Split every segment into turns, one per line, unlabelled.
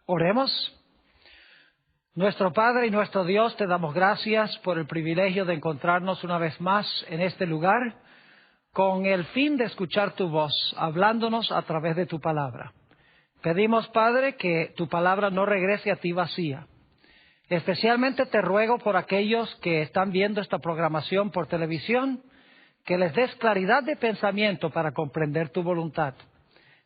Oremos. Nuestro Padre y nuestro Dios, te damos gracias por el privilegio de encontrarnos una vez más en este lugar con el fin de escuchar tu voz, hablándonos a través de tu palabra. Pedimos, Padre, que tu palabra no regrese a ti vacía. Especialmente te ruego por aquellos que están viendo esta programación por televisión, que les des claridad de pensamiento para comprender tu voluntad.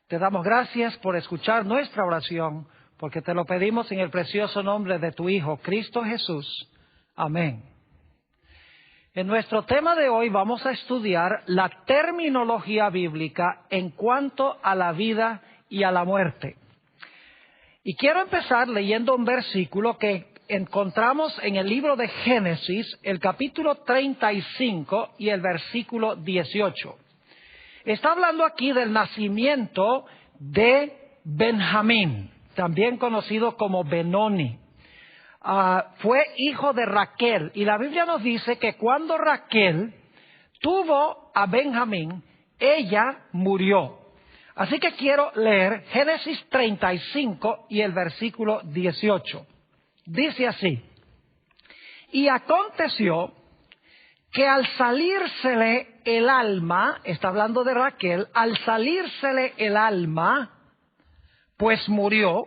Te damos gracias por escuchar nuestra oración, porque te lo pedimos en el precioso nombre de tu Hijo, Cristo Jesús. Amén. En nuestro tema de hoy vamos a estudiar la terminología bíblica en cuanto a la vida y a la muerte. Y quiero empezar leyendo un versículo que encontramos en el libro de Génesis, el capítulo 35 y el versículo 18. Está hablando aquí del nacimiento de Benjamín, también conocido como Benoni. Fue hijo de Raquel, y la Biblia nos dice que cuando Raquel tuvo a Benjamín, ella murió. Así que quiero leer Génesis 35 y el versículo 18. Dice así: y aconteció que al salírsele el alma, está hablando de Raquel, al salírsele el alma, pues murió,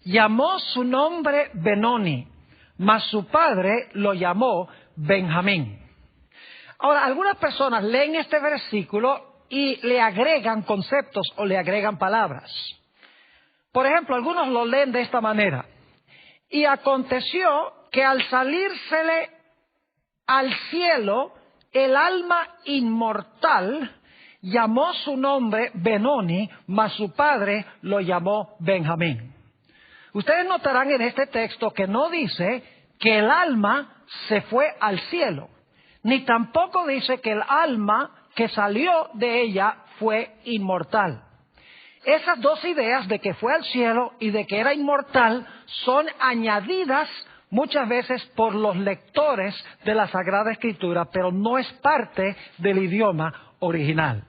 llamó su nombre Benoni, mas su padre lo llamó Benjamín. Ahora, algunas personas leen este versículo y le agregan conceptos o le agregan palabras. Por ejemplo, algunos lo leen de esta manera: y aconteció que al salírsele al cielo el alma inmortal, llamó su nombre Benoni, mas su padre lo llamó Benjamín. Ustedes notarán en este texto que no dice que el alma se fue al cielo, ni tampoco dice que el alma que salió de ella fue inmortal. Esas dos ideas de que fue al cielo y de que era inmortal son añadidas muchas veces por los lectores de la Sagrada Escritura, pero no es parte del idioma original.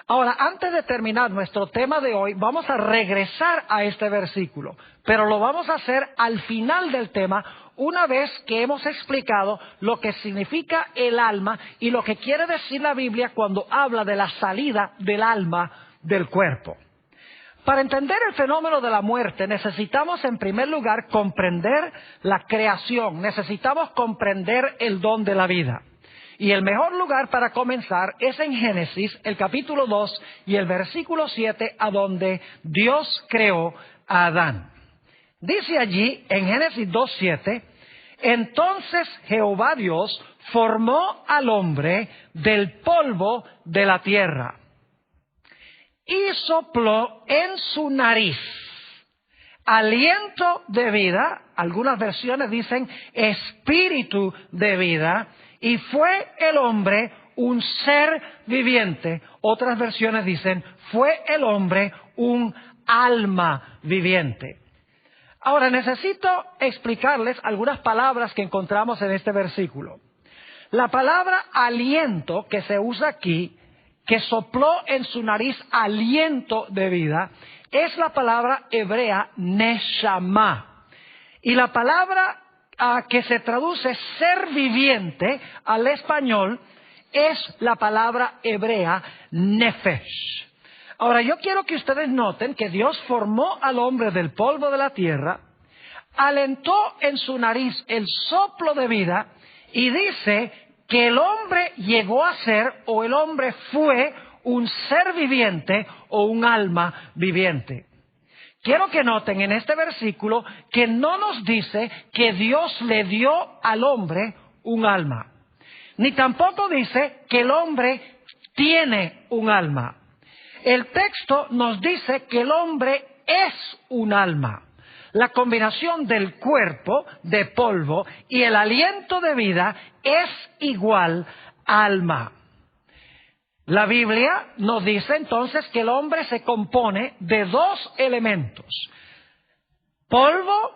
Ahora, antes de terminar nuestro tema de hoy, vamos a regresar a este versículo, pero lo vamos a hacer al final del tema, una vez que hemos explicado lo que significa el alma y lo que quiere decir la Biblia cuando habla de la salida del alma del cuerpo. Para entender el fenómeno de la muerte necesitamos en primer lugar comprender la creación, necesitamos comprender el don de la vida. Y el mejor lugar para comenzar es en Génesis, el capítulo 2 y el versículo 7, a donde Dios creó a Adán. Dice allí en Génesis 2:7, entonces Jehová Dios formó al hombre del polvo de la tierra y sopló en su nariz aliento de vida, algunas versiones dicen espíritu de vida, y fue el hombre un ser viviente. Otras versiones dicen fue el hombre un alma viviente. Ahora necesito explicarles algunas palabras que encontramos en este versículo. La palabra aliento que se usa aquí, que sopló en su nariz aliento de vida, es la palabra hebrea neshama. Y la palabra que se traduce ser viviente al español es la palabra hebrea nefesh. Ahora yo quiero que ustedes noten que Dios formó al hombre del polvo de la tierra, alentó en su nariz el soplo de vida y dice que el hombre llegó a ser, o el hombre fue, un ser viviente o un alma viviente. Quiero que noten en este versículo que no nos dice que Dios le dio al hombre un alma, ni tampoco dice que el hombre tiene un alma. El texto nos dice que el hombre es un alma. La combinación del cuerpo de polvo y el aliento de vida es igual a alma. La Biblia nos dice entonces que el hombre se compone de dos elementos: polvo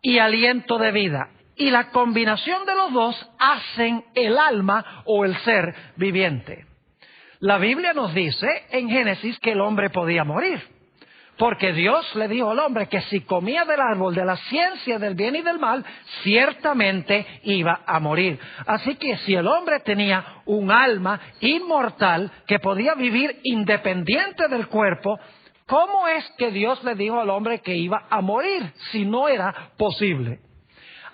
y aliento de vida. Y la combinación de los dos hacen el alma o el ser viviente. La Biblia nos dice en Génesis que el hombre podía morir. porque Dios le dijo al hombre que si comía del árbol de la ciencia del bien y del mal, ciertamente iba a morir. Así que si el hombre tenía un alma inmortal que podía vivir independiente del cuerpo, ¿cómo es que Dios le dijo al hombre que iba a morir si no era posible?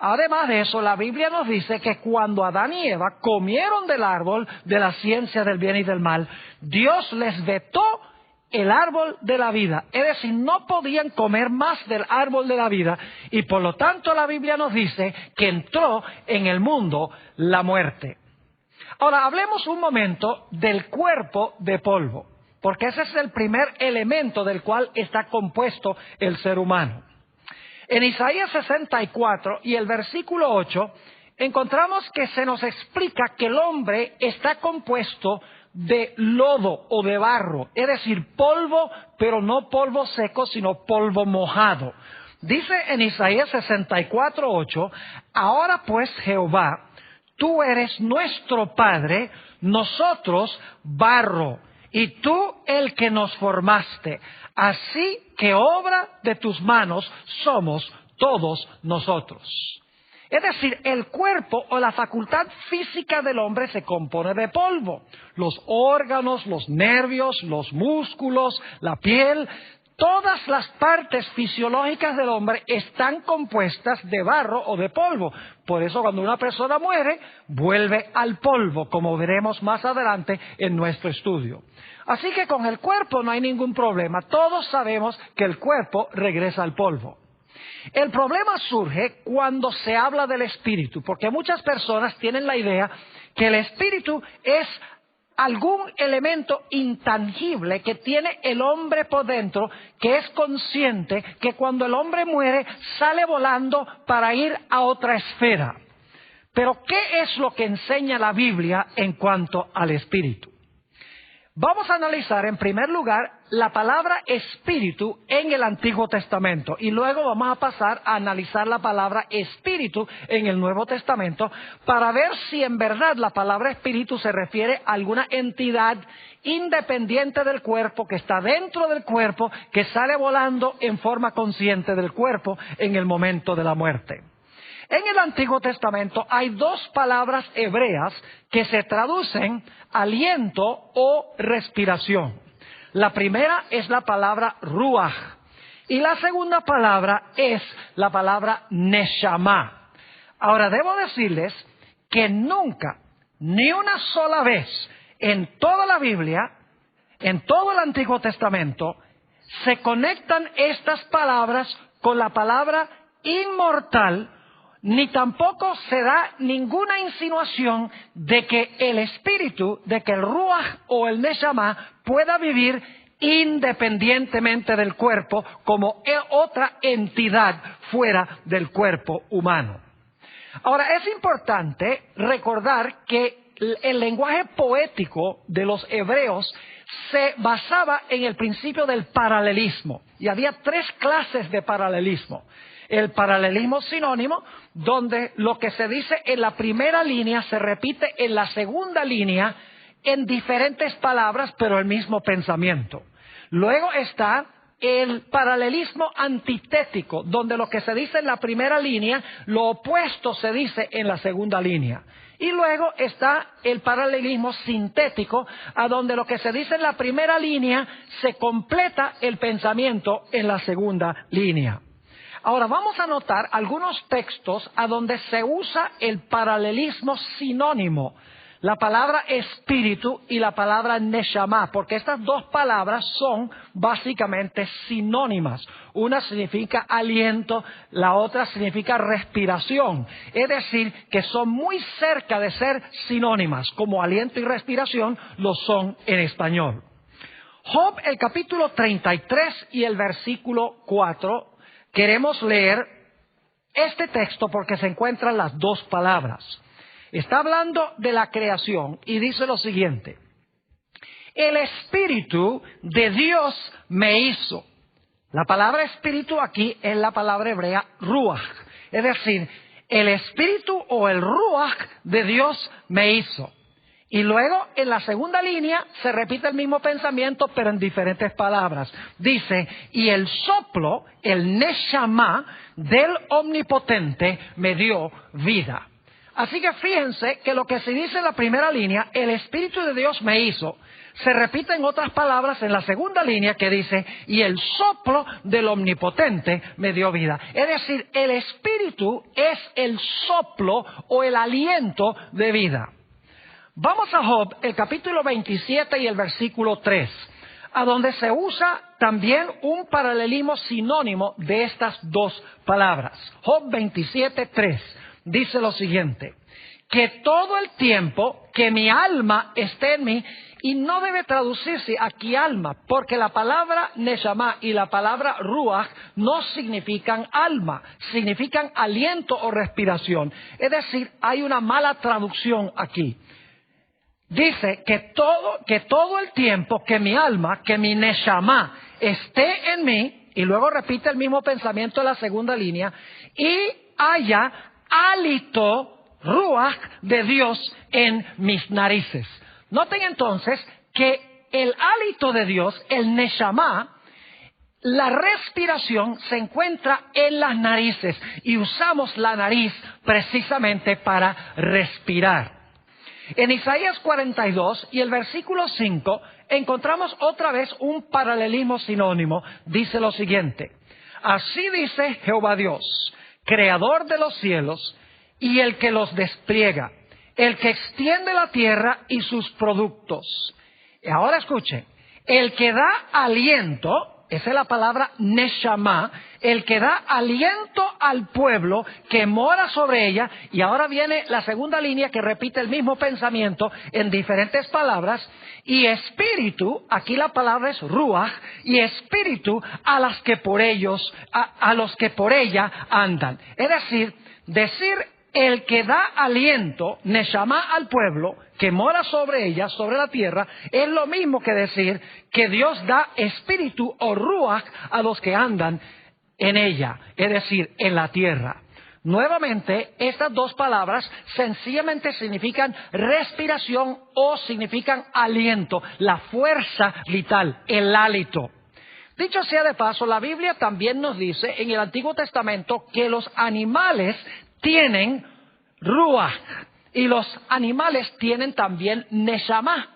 Además de eso, la Biblia nos dice que cuando Adán y Eva comieron del árbol de la ciencia del bien y del mal, Dios les vetó el árbol de la vida. Es decir, no podían comer más del árbol de la vida y por lo tanto la Biblia nos dice que entró en el mundo la muerte. Ahora, hablemos un momento del cuerpo de polvo, porque ese es el primer elemento del cual está compuesto el ser humano. En Isaías 64 y el versículo 8 encontramos que se nos explica que el hombre está compuesto de lodo o de barro, es decir, polvo, pero no polvo seco, sino polvo mojado. Dice en Isaías 64:8, ahora pues Jehová, tú eres nuestro Padre, nosotros barro, y tú el que nos formaste. Así que obra de tus manos somos todos nosotros. Es decir, el cuerpo o la facultad física del hombre se compone de polvo. Los órganos, los nervios, los músculos, la piel, todas las partes fisiológicas del hombre están compuestas de barro o de polvo. Por eso cuando una persona muere, vuelve al polvo, como veremos más adelante en nuestro estudio. Así que con el cuerpo no hay ningún problema. Todos sabemos que el cuerpo regresa al polvo. El problema surge cuando se habla del espíritu, porque muchas personas tienen la idea que el espíritu es algún elemento intangible que tiene el hombre por dentro, que es consciente que cuando el hombre muere sale volando para ir a otra esfera. Pero ¿qué es lo que enseña la Biblia en cuanto al espíritu? Vamos a analizar en primer lugar la palabra espíritu en el Antiguo Testamento y luego vamos a pasar a analizar la palabra espíritu en el Nuevo Testamento para ver si en verdad la palabra espíritu se refiere a alguna entidad independiente del cuerpo, que está dentro del cuerpo, que sale volando en forma consciente del cuerpo en el momento de la muerte. En el Antiguo Testamento hay dos palabras hebreas que se traducen aliento o respiración. La primera es la palabra ruach y la segunda palabra es la palabra neshama. Ahora, debo decirles que nunca, ni una sola vez en toda la Biblia, en todo el Antiguo Testamento, se conectan estas palabras con la palabra inmortal, ni tampoco se da ninguna insinuación de que el espíritu, de que el ruach o el neshama pueda vivir independientemente del cuerpo como otra entidad fuera del cuerpo humano. Ahora, es importante recordar que el lenguaje poético de los hebreos se basaba en el principio del paralelismo, y había tres clases de paralelismo. El paralelismo sinónimo, donde lo que se dice en la primera línea se repite en la segunda línea en diferentes palabras, pero el mismo pensamiento. Luego está el paralelismo antitético, donde lo que se dice en la primera línea, lo opuesto se dice en la segunda línea. Y luego está el paralelismo sintético, a donde lo que se dice en la primera línea se completa el pensamiento en la segunda línea. Ahora vamos a notar algunos textos a donde se usa el paralelismo sinónimo, la palabra espíritu y la palabra neshama, porque estas dos palabras son básicamente sinónimas. Una significa aliento, la otra significa respiración. Es decir, que son muy cerca de ser sinónimas, como aliento y respiración lo son en español. Job, el capítulo 33 y el versículo 4, queremos leer este texto porque se encuentran las dos palabras. Está hablando de la creación y dice lo siguiente: el Espíritu de Dios me hizo. La palabra espíritu aquí es la palabra hebrea ruach, es decir, el Espíritu o el ruach de Dios me hizo. Y luego en la segunda línea se repite el mismo pensamiento, pero en diferentes palabras. Dice, y el soplo, el neshama del Omnipotente me dio vida. Así que fíjense que lo que se dice en la primera línea, el Espíritu de Dios me hizo, se repite en otras palabras en la segunda línea que dice, y el soplo del Omnipotente me dio vida. Es decir, el Espíritu es el soplo o el aliento de vida. Vamos a Job, el capítulo 27 y el versículo 3, a donde se usa también un paralelismo sinónimo de estas dos palabras. Job 27, 3 dice lo siguiente, que todo el tiempo que mi alma esté en mí, y no debe traducirse aquí alma, porque la palabra neshama y la palabra ruach no significan alma, significan aliento o respiración. Es decir, hay una mala traducción aquí. Dice que todo el tiempo que mi alma, que mi neshama esté en mí, y luego repite el mismo pensamiento en la segunda línea, y haya hálito, ruach, de Dios en mis narices. Noten entonces que el hálito de Dios, el neshama, la respiración se encuentra en las narices y usamos la nariz precisamente para respirar. En Isaías 42 y el versículo 5 encontramos otra vez un paralelismo sinónimo. Dice lo siguiente, así dice Jehová Dios, creador de los cielos y el que los despliega, el que extiende la tierra y sus productos. Y ahora escuchen, el que da aliento, esa es la palabra neshama, el que da aliento al pueblo que mora sobre ella, y ahora viene la segunda línea que repite el mismo pensamiento en diferentes palabras, y espíritu, aquí la palabra es ruach, y espíritu a los que por ella andan. Es decir el que da aliento, neshama al pueblo, que mora sobre ella, sobre la tierra, es lo mismo que decir que Dios da espíritu o ruach a los que andan en ella, es decir, en la tierra. Nuevamente, estas dos palabras sencillamente significan respiración o significan aliento, la fuerza vital, el hálito. Dicho sea de paso, la Biblia también nos dice en el Antiguo Testamento que los animales tienen ruach y los animales tienen también neshama.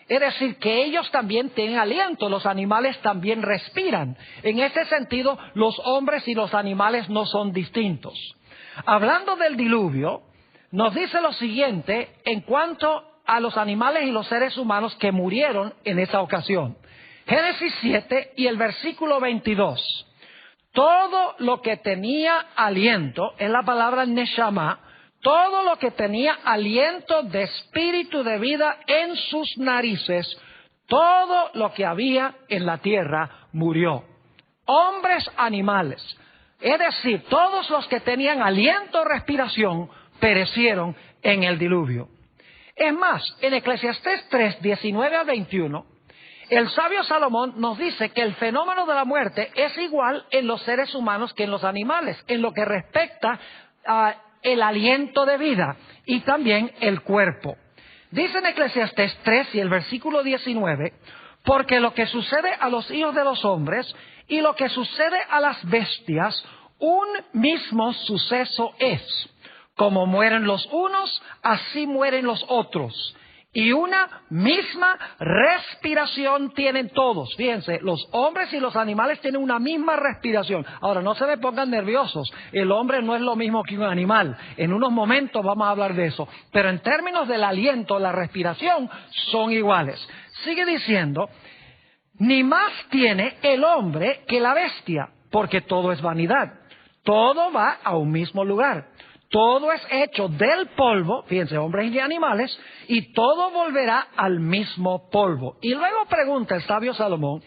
Es decir, que ellos también tienen aliento, los animales también respiran. En ese sentido, los hombres y los animales no son distintos. Hablando del diluvio, nos dice lo siguiente en cuanto a los animales y los seres humanos que murieron en esa ocasión. Génesis 7 y el versículo 22. Todo lo que tenía aliento, es la palabra neshama, todo lo que tenía aliento de espíritu de vida en sus narices, todo lo que había en la tierra murió. Hombres, animales, es decir, todos los que tenían aliento o respiración perecieron en el diluvio. Es más, en Eclesiastés 3, 19 al 21, el sabio Salomón nos dice que el fenómeno de la muerte es igual en los seres humanos que en los animales, en lo que respecta a el aliento de vida y también el cuerpo. Dice en Eclesiastés 3 y el versículo 19, porque lo que sucede a los hijos de los hombres y lo que sucede a las bestias, un mismo suceso es. Como mueren los unos, así mueren los otros. Y una misma respiración tienen todos. Fíjense, los hombres y los animales tienen una misma respiración. Ahora, no se me pongan nerviosos. El hombre no es lo mismo que un animal. En unos momentos vamos a hablar de eso. Pero en términos del aliento, la respiración, son iguales. Sigue diciendo, ni más tiene el hombre que la bestia, porque todo es vanidad. Todo va a un mismo lugar. Todo es hecho del polvo, fíjense, hombres y animales, y todo volverá al mismo polvo. Y luego pregunta el sabio Salomón,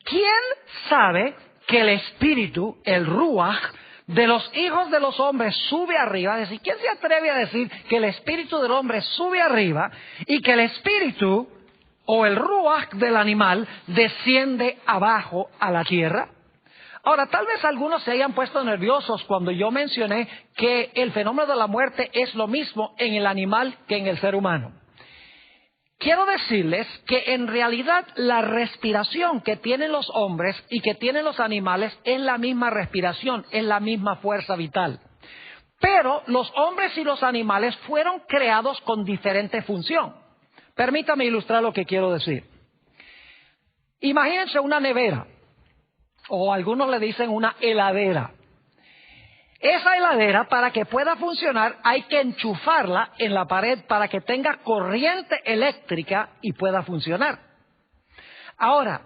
¿quién sabe que el espíritu, el ruach, de los hijos de los hombres sube arriba? Es decir, ¿quién se atreve a decir que el espíritu del hombre sube arriba y que el espíritu o el ruach del animal desciende abajo a la tierra? Ahora, tal vez algunos se hayan puesto nerviosos cuando yo mencioné que el fenómeno de la muerte es lo mismo en el animal que en el ser humano. quiero decirles que en realidad la respiración que tienen los hombres y que tienen los animales es la misma respiración, es la misma fuerza vital. Pero los hombres y los animales fueron creados con diferente función. Permítame ilustrar lo que quiero decir. Imagínense una nevera, o algunos le dicen una heladera. Esa heladera, para que pueda funcionar, hay que enchufarla en la pared para que tenga corriente eléctrica y pueda funcionar. Ahora,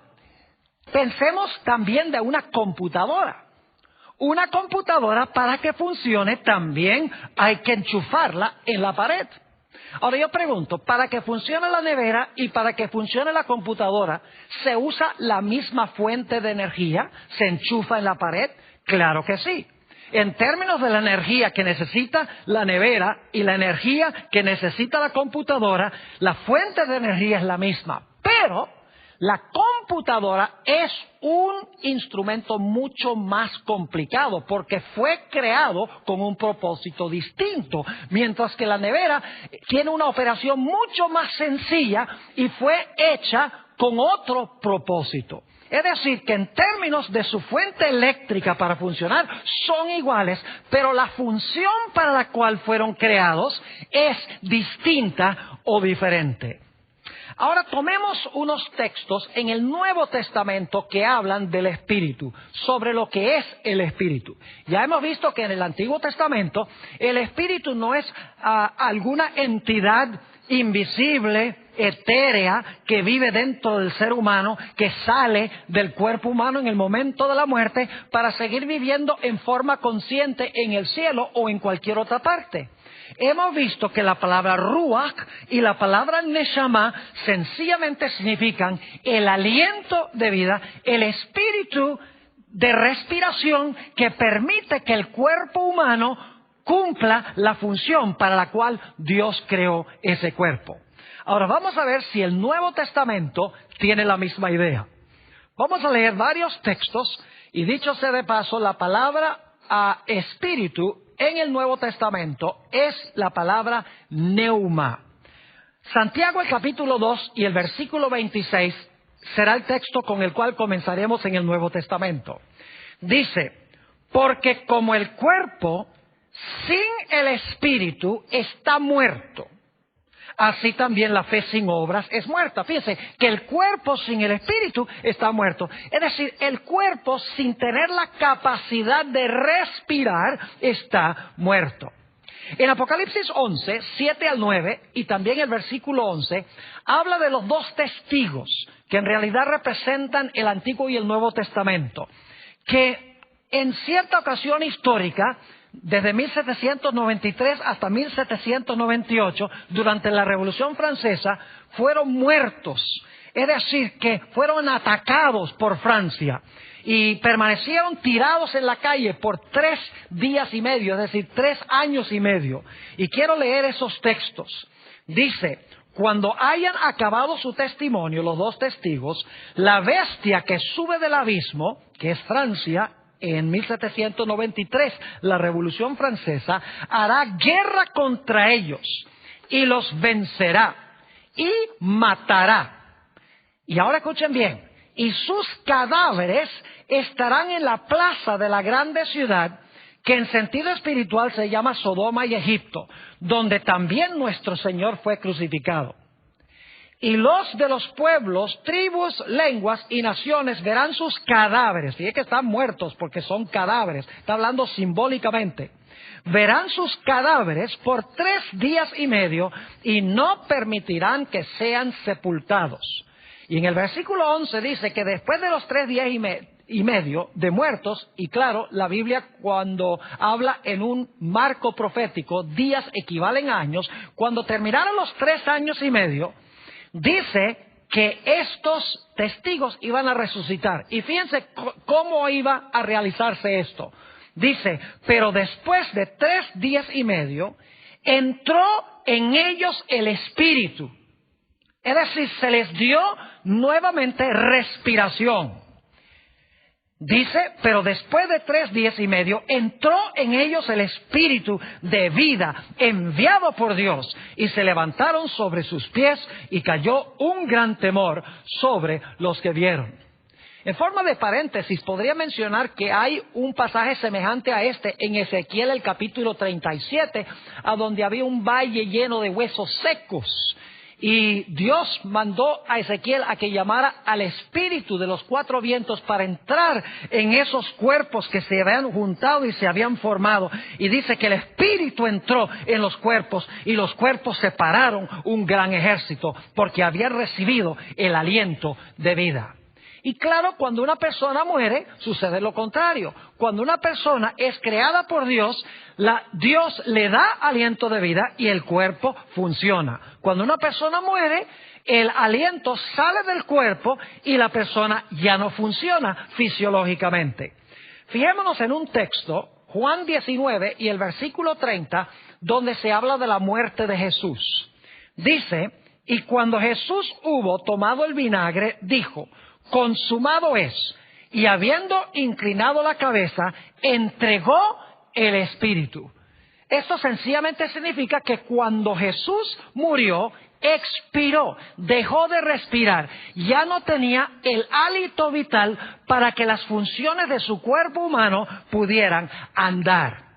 pensemos también de una computadora. Una computadora, para que funcione, también hay que enchufarla en la pared. Ahora yo pregunto, ¿para que funcione la nevera y para que funcione la computadora, se usa la misma fuente de energía? ¿Se enchufa en la pared? Claro que sí. En términos de la energía que necesita la nevera y la energía que necesita la computadora, la fuente de energía es la misma. Pero la computadora es un instrumento mucho más complicado porque fue creado con un propósito distinto, mientras que la nevera tiene una operación mucho más sencilla y fue hecha con otro propósito. Es decir, que en términos de su fuente eléctrica para funcionar son iguales, pero la función para la cual fueron creados es distinta o diferente. Ahora tomemos unos textos en el Nuevo Testamento que hablan del Espíritu, sobre lo que es el Espíritu. Ya hemos visto que en el Antiguo Testamento el Espíritu no es alguna entidad invisible, etérea, que vive dentro del ser humano, que sale del cuerpo humano en el momento de la muerte para seguir viviendo en forma consciente en el cielo o en cualquier otra parte. Hemos visto que la palabra ruach y la palabra neshama sencillamente significan el aliento de vida, el espíritu de respiración que permite que el cuerpo humano cumpla la función para la cual Dios creó ese cuerpo. Ahora vamos a ver si el Nuevo Testamento tiene la misma idea. Vamos a leer varios textos y dicho sea de paso, la palabra espíritu en el Nuevo Testamento es la palabra neuma. Santiago el capítulo 2 y el versículo 26 será el texto con el cual comenzaremos en el Nuevo Testamento. Dice, porque como el cuerpo sin el espíritu está muerto, así también la fe sin obras es muerta. Fíjense que el cuerpo sin el espíritu está muerto. Es decir, el cuerpo sin tener la capacidad de respirar está muerto. En Apocalipsis 11, 7 al 9 y también el versículo 11, habla de los dos testigos que en realidad representan el Antiguo y el Nuevo Testamento, que en cierta ocasión histórica, desde 1793 hasta 1798, durante la Revolución Francesa, fueron muertos. Es decir, que fueron atacados por Francia y permanecieron tirados en la calle por 3 días y medio, es decir, 3 años y medio. Y quiero leer esos textos. Dice, cuando hayan acabado su testimonio, los dos testigos, la bestia que sube del abismo, que es Francia, en 1793, la Revolución Francesa, hará guerra contra ellos y los vencerá y matará. Y ahora escuchen bien, y sus cadáveres estarán en la plaza de la grande ciudad, que en sentido espiritual se llama Sodoma y Egipto, donde también nuestro Señor fue crucificado. Y los de los pueblos, tribus, lenguas y naciones verán sus cadáveres. Fíjense que están muertos porque son cadáveres. Está hablando simbólicamente. Verán sus cadáveres por 3 días y medio y no permitirán que sean sepultados. Y en el versículo 11 dice que después de los 3 días y medio de muertos, y claro, la Biblia cuando habla en un marco profético, días equivalen a años, cuando terminaron los 3 años y medio, dice que estos testigos iban a resucitar. Y fíjense cómo iba a realizarse esto. Dice, pero después de 3 días y medio, entró en ellos el Espíritu. Es decir, se les dio nuevamente respiración. Dice, pero después de 3 días y medio entró en ellos el espíritu de vida enviado por Dios y se levantaron sobre sus pies y cayó un gran temor sobre los que vieron. En forma de paréntesis, podría mencionar que hay un pasaje semejante a este en Ezequiel, el capítulo 37, a donde había un valle lleno de huesos secos. Y Dios mandó a Ezequiel a que llamara al espíritu de los 4 vientos para entrar en esos cuerpos que se habían juntado y se habían formado. Y dice que el espíritu entró en los cuerpos y los cuerpos separaron un gran ejército porque habían recibido el aliento de vida. Y claro, cuando una persona muere, sucede lo contrario. Cuando una persona es creada por Dios, Dios le da aliento de vida y el cuerpo funciona. Cuando una persona muere, el aliento sale del cuerpo y la persona ya no funciona fisiológicamente. Fijémonos en un texto, Juan 19 y el versículo 30, donde se habla de la muerte de Jesús. Dice, y cuando Jesús hubo tomado el vinagre, dijo, consumado es, y habiendo inclinado la cabeza, entregó el espíritu. Esto sencillamente significa que cuando Jesús murió, expiró, dejó de respirar, ya no tenía el hálito vital para que las funciones de su cuerpo humano pudieran andar.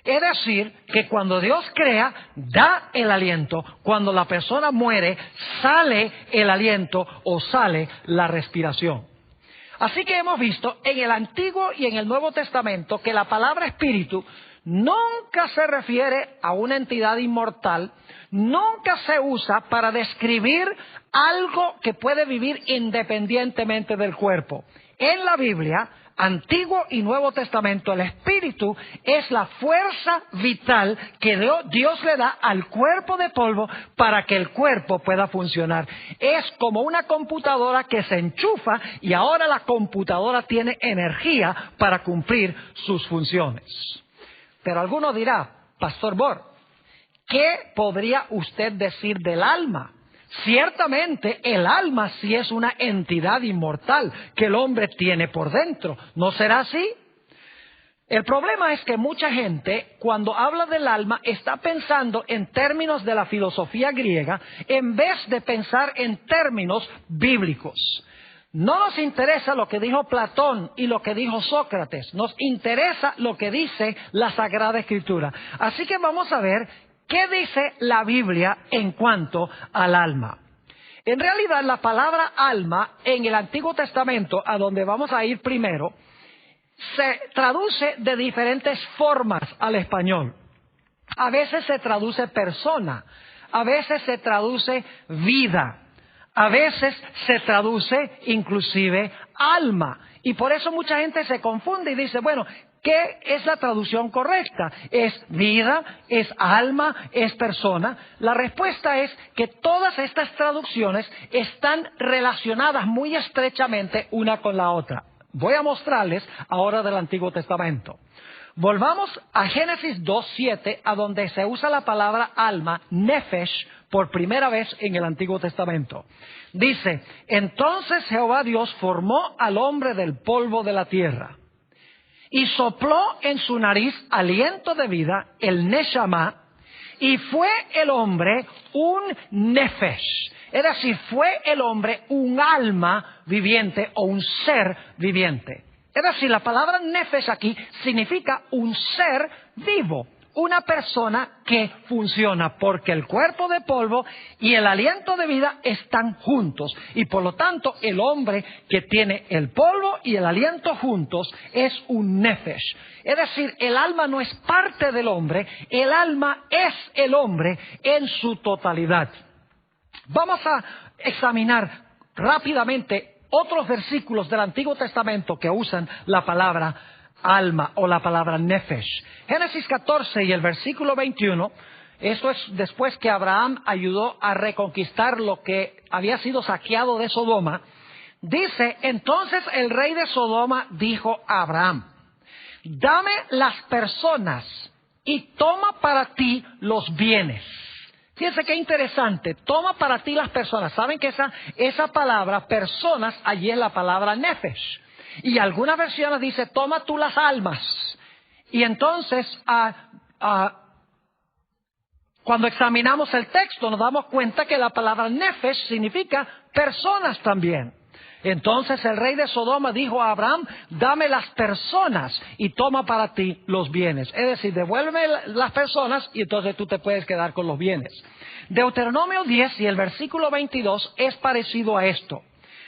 Es decir, que cuando Dios crea, da el aliento. Cuando la persona muere, sale el aliento o sale la respiración. Así que hemos visto en el Antiguo y en el Nuevo Testamento que la palabra espíritu nunca se refiere a una entidad inmortal, nunca se usa para describir algo que puede vivir independientemente del cuerpo. En la Biblia, Antiguo y Nuevo Testamento, el espíritu es la fuerza vital que Dios le da al cuerpo de polvo para que el cuerpo pueda funcionar. Es como una computadora que se enchufa y ahora la computadora tiene energía para cumplir sus funciones. Pero alguno dirá, Pastor Bor, ¿qué podría usted decir del alma? Ciertamente el alma sí es una entidad inmortal que el hombre tiene por dentro. ¿No será así? El problema es que mucha gente, cuando habla del alma, está pensando en términos de la filosofía griega en vez de pensar en términos bíblicos. No nos interesa lo que dijo Platón y lo que dijo Sócrates. Nos interesa lo que dice la Sagrada Escritura. Así que vamos a ver ¿qué dice la Biblia en cuanto al alma? En realidad, la palabra alma en el Antiguo Testamento, a donde vamos a ir primero, se traduce de diferentes formas al español. A veces se traduce persona, a veces se traduce vida, a veces se traduce inclusive alma. Y por eso mucha gente se confunde y dice, bueno, ¿qué es la traducción correcta? ¿Es vida? ¿Es alma? ¿Es persona? La respuesta es que todas estas traducciones están relacionadas muy estrechamente una con la otra. Voy a mostrarles ahora del Antiguo Testamento. Volvamos a Génesis 2:7, a donde se usa la palabra alma, nefesh, por primera vez en el Antiguo Testamento. Dice, entonces Jehová Dios formó al hombre del polvo de la tierra y sopló en su nariz aliento de vida, el neshama, y fue el hombre un nefesh. Es decir, fue el hombre un alma viviente o un ser viviente. Es decir, la palabra nefesh aquí significa un ser vivo, una persona que funciona, porque el cuerpo de polvo y el aliento de vida están juntos. Y por lo tanto, el hombre que tiene el polvo y el aliento juntos es un nefesh. Es decir, el alma no es parte del hombre, el alma es el hombre en su totalidad. Vamos a examinar rápidamente otros versículos del Antiguo Testamento que usan la palabra alma o la palabra nefesh. Génesis 14 y el versículo 21, esto es después que Abraham ayudó a reconquistar lo que había sido saqueado de Sodoma. Dice, entonces el rey de Sodoma dijo a Abraham, dame las personas y toma para ti los bienes. Fíjense qué interesante, toma para ti las personas. ¿Saben que esa palabra, personas, allí es la palabra nefesh? Y algunas versiones dice, toma tú las almas. Y entonces, cuando examinamos el texto, nos damos cuenta que la palabra nefesh significa personas también. Entonces el rey de Sodoma dijo a Abraham, dame las personas y toma para ti los bienes. Es decir, devuélveme las personas y entonces tú te puedes quedar con los bienes. Deuteronomio 10 y el versículo 22 es parecido a esto.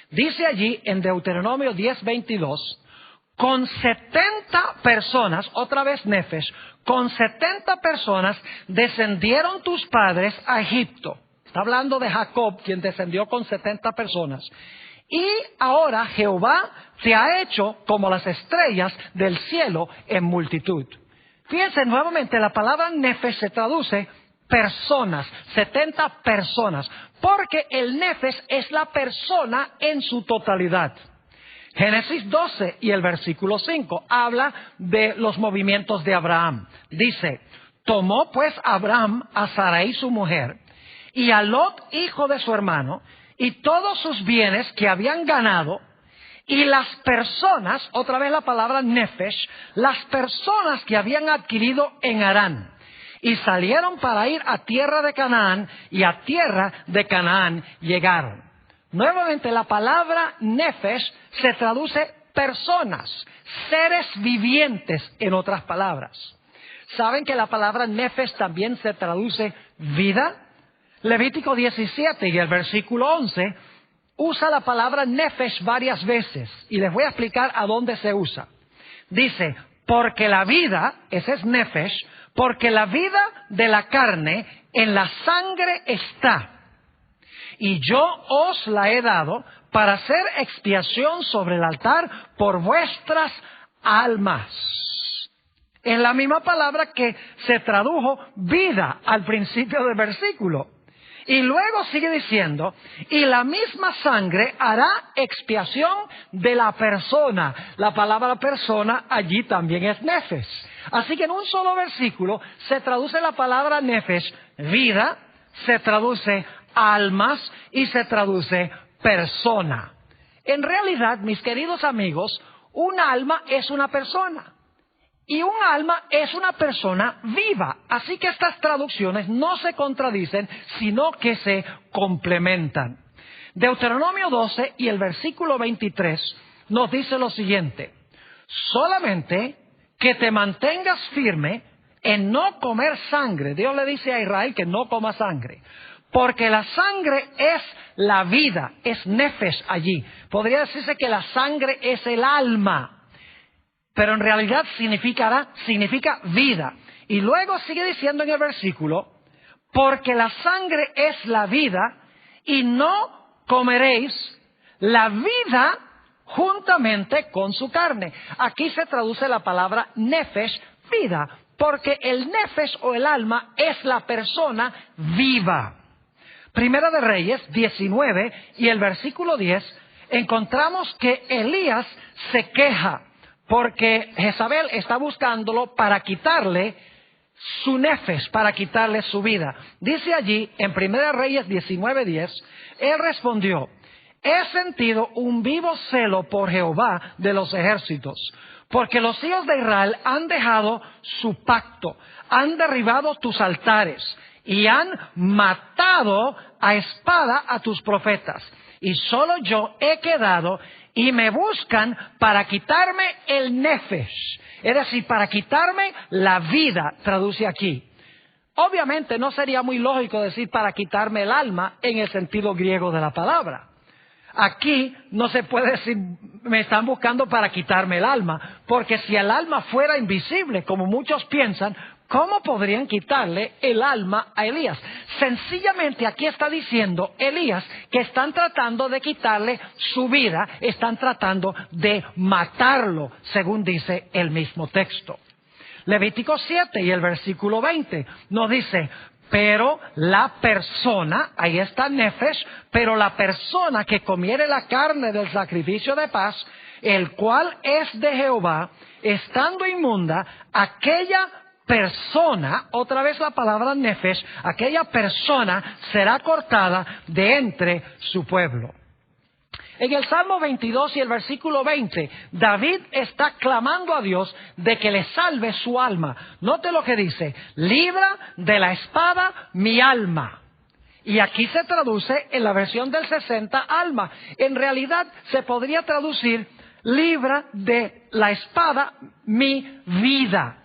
Dice allí en Deuteronomio 10, 22, con 70 personas, otra vez nefesh, con 70 personas descendieron tus padres a Egipto. Está hablando de Jacob, quien descendió con 70 personas. Y ahora Jehová te ha hecho como las estrellas del cielo en multitud. Fíjense nuevamente, la palabra nefesh se traduce personas, 70 personas, porque el nefesh es la persona en su totalidad. Génesis 12 y el versículo 5 habla de los movimientos de Abraham. Dice, tomó pues Abraham a Sarai su mujer y a Lot hijo de su hermano y todos sus bienes que habían ganado y las personas, otra vez la palabra nefesh, las personas que habían adquirido en Harán. Y salieron para ir a tierra de Canaán y a tierra de Canaán llegaron. Nuevamente la palabra nefesh se traduce personas, seres vivientes en otras palabras. ¿Saben que la palabra nefesh también se traduce vida? Levítico 17 y el versículo 11 usa la palabra nefesh varias veces y les voy a explicar a dónde se usa. Dice, porque la vida, ese es nefesh, porque la vida de la carne en la sangre está. Y yo os la he dado para hacer expiación sobre el altar por vuestras almas. Es la misma palabra que se tradujo vida al principio del versículo. Y luego sigue diciendo, y la misma sangre hará expiación de la persona. La palabra persona allí también es nefesh. Así que en un solo versículo se traduce la palabra nefesh, vida, se traduce almas y se traduce persona. En realidad, mis queridos amigos, un alma es una persona. Y un alma es una persona viva. Así que estas traducciones no se contradicen, sino que se complementan. Deuteronomio 12 y el versículo 23 nos dice lo siguiente. Solamente que te mantengas firme en no comer sangre. Dios le dice a Israel que no coma sangre. Porque la sangre es la vida, es nefesh allí. Podría decirse que la sangre es el alma. Pero en realidad significa vida. Y luego sigue diciendo en el versículo, porque la sangre es la vida y no comeréis la vida juntamente con su carne. Aquí se traduce la palabra nefesh, vida, porque el nefesh o el alma es la persona viva. Primera de Reyes 19 y el versículo 10 encontramos que Elías se queja. Porque Jezabel está buscándolo para quitarle su nefesh, para quitarle su vida. Dice allí, en Primera Reyes 19:10, él respondió, he sentido un vivo celo por Jehová de los ejércitos, porque los hijos de Israel han dejado su pacto, han derribado tus altares y han matado a espada a tus profetas. Y solo yo he quedado y me buscan para quitarme el nefesh, es decir, para quitarme la vida, traduce aquí. Obviamente no sería muy lógico decir para quitarme el alma en el sentido griego de la palabra. Aquí no se puede decir me están buscando para quitarme el alma, porque si el alma fuera invisible, como muchos piensan, ¿cómo podrían quitarle el alma a Elías? Sencillamente aquí está diciendo Elías que están tratando de quitarle su vida, están tratando de matarlo, según dice el mismo texto. Levítico 7 y el versículo 20 nos dice, pero la persona, ahí está nefesh, pero la persona que comiere la carne del sacrificio de paz, el cual es de Jehová, estando inmunda, aquella persona, otra vez la palabra nefesh, aquella persona será cortada de entre su pueblo. En el Salmo 22 y el versículo 20, David está clamando a Dios de que le salve su alma. Note lo que dice: libra de la espada mi alma. Y aquí se traduce en la versión del 60 alma. En realidad se podría traducir: libra de la espada mi vida.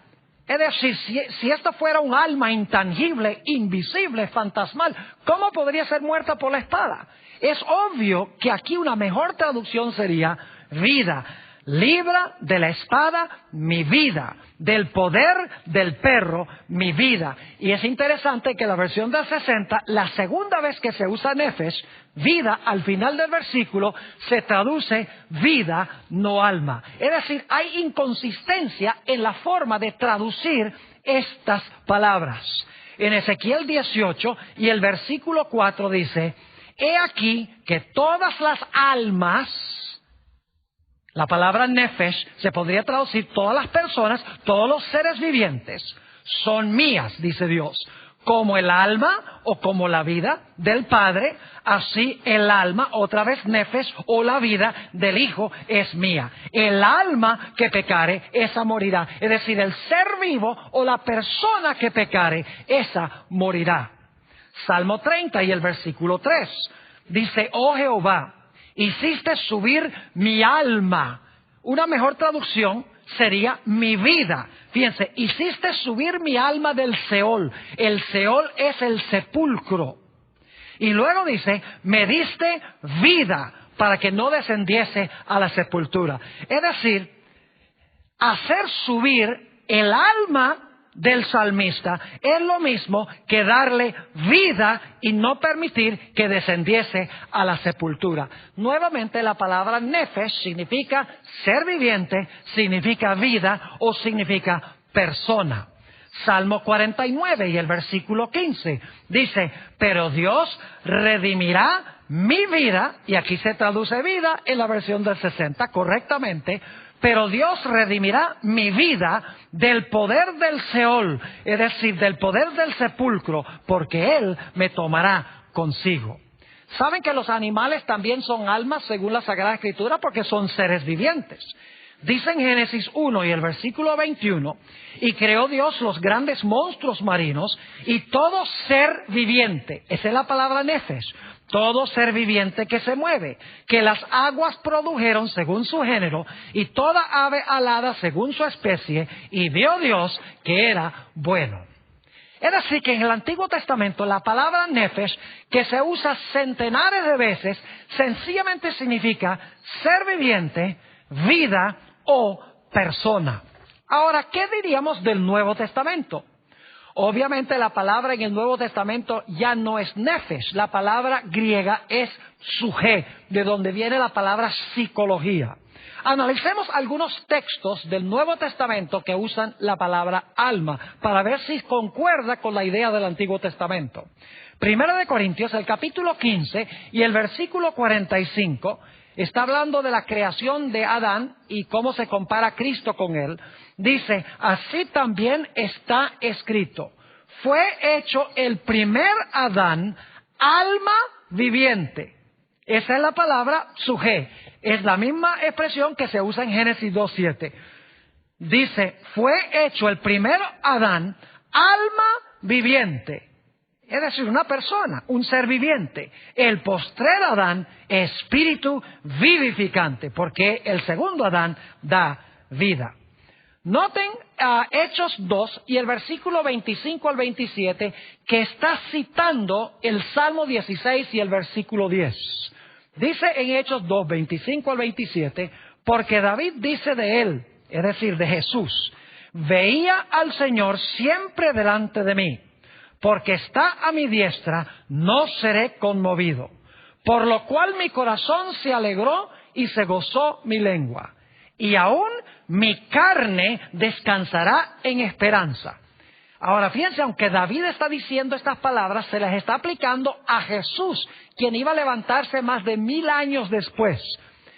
Es decir, si esto fuera un alma intangible, invisible, fantasmal, ¿cómo podría ser muerta por la espada? Es obvio que aquí una mejor traducción sería: vida. Libra de la espada mi vida, del poder del perro mi vida. Y es interesante que la versión del 60, la segunda vez que se usa nefesh, vida, al final del versículo, se traduce vida, no alma. Es decir, hay inconsistencia en la forma de traducir estas palabras. En Ezequiel 18 y el versículo 4 dice: he aquí que todas las almas... La palabra nefesh se podría traducir todas las personas, todos los seres vivientes, son mías, dice Dios. Como el alma o como la vida del Padre, así el alma, otra vez nefesh, o la vida del Hijo es mía. El alma que pecare, esa morirá. Es decir, el ser vivo o la persona que pecare, esa morirá. Salmo 30 y el versículo 3 dice: oh Jehová, hiciste subir mi alma. Una mejor traducción sería mi vida. Fíjense, hiciste subir mi alma del Seol. El Seol es el sepulcro. Y luego dice: me diste vida para que no descendiese a la sepultura. Es decir, hacer subir el alma del salmista es lo mismo que darle vida y no permitir que descendiese a la sepultura. Nuevamente, la palabra nefesh significa ser viviente, significa vida o significa persona. Salmo 49 y el versículo 15 dice: pero Dios redimirá mi vida, y aquí se traduce vida en la versión del 60 correctamente. Pero Dios redimirá mi vida del poder del Seol, es decir, del poder del sepulcro, porque Él me tomará consigo. ¿Saben que los animales también son almas según la Sagrada Escritura? Porque son seres vivientes. Dice en Génesis 1 y el versículo 21, y creó Dios los grandes monstruos marinos y todo ser viviente. Esa es la palabra nefesh. Todo ser viviente que se mueve, que las aguas produjeron según su género, y toda ave alada según su especie, y vio Dios que era bueno. Es decir, que en el Antiguo Testamento la palabra nefesh, que se usa centenares de veces, sencillamente significa ser viviente, vida o persona. Ahora, ¿qué diríamos del Nuevo Testamento? Obviamente la palabra en el Nuevo Testamento ya no es nefesh, la palabra griega es suje, de donde viene la palabra psicología. Analicemos algunos textos del Nuevo Testamento que usan la palabra alma, para ver si concuerda con la idea del Antiguo Testamento. Primera de Corintios, el capítulo 15 y el versículo 45, está hablando de la creación de Adán y cómo se compara Cristo con él. Dice: así también está escrito: fue hecho el primer Adán alma viviente. Esa es la palabra suje. Es la misma expresión que se usa en Génesis 2:7. Dice: fue hecho el primer Adán alma viviente. Es decir, una persona, un ser viviente. El postrer Adán, espíritu vivificante, porque el segundo Adán da vida. Noten Hechos 2 y el versículo 25 al 27, que está citando el Salmo 16 y el versículo 10. Dice en Hechos 2, 25 al 27, porque David dice de él, es decir, de Jesús: veía al Señor siempre delante de mí, porque está a mi diestra, no seré conmovido. Por lo cual mi corazón se alegró y se gozó mi lengua. Y aún mi carne descansará en esperanza. Ahora fíjense, aunque David está diciendo estas palabras, se las está aplicando a Jesús, quien iba a levantarse más de 1000 años después.